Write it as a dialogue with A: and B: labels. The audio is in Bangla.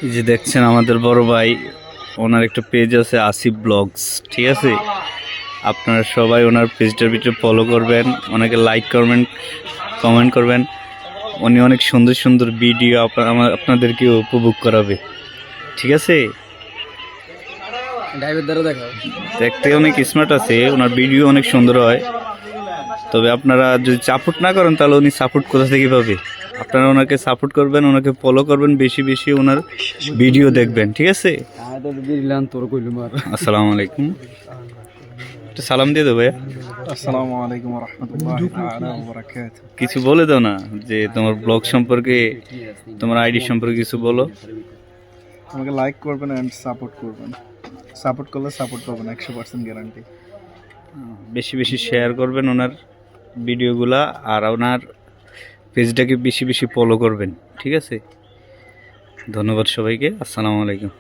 A: এই যে দেখছেন আমাদের বড় ভাই, ওনার একটা পেজ আছে আসিফ ব্লগস, ঠিক আছে? আপনারা সবাই ওনার পেজটার ভিতরে ফলো করবেন, ওনাকে লাইক করবেন, কমেন্ট করবেন। উনি অনেক সুন্দর সুন্দর ভিডিও আপনাদেরকে উপভোগ করাবে, ঠিক আছে? দেখতে অনেক স্মার্ট আছে, ওনার ভিডিও অনেক সুন্দর হয়। তবে আপনারা যদি সাপোর্ট না করেন তাহলে উনি সাপোর্ট কোথা থেকে পাবে? আপনারা ওনাকে সাপোর্ট করবেন, ওনাকে ফলো করবেন, বেশি বেশি ওনার ভিডিও দেখবেন, ঠিক আছে? আসসালামু আলাইকুম, একটা সালাম দিয়ে দেবো ভাইয়া।
B: আসসালামু আলাইকুম ওয়া রাহমাতুল্লাহি তাআলা ওয়া বারাকাতুহু।
A: কিছু বলে দাও না, যে তোমার ব্লগ সম্পর্কে, তোমার আইডি সম্পর্কে কিছু বলো।
B: আমাকে লাইক করবেন এন্ড সাপোর্ট করবেন। সাপোর্ট করলে সাপোর্ট পাবেন 100% গ্যারান্টি।
A: বেশি বেশি শেয়ার করবেন ওনার ভিডিওগুলা, আর ওনার পেজটাকে বেশি বেশি ফলো করবেন, ঠিক আছে? ধন্যবাদ সবাইকে, আসসালামু আলাইকুম।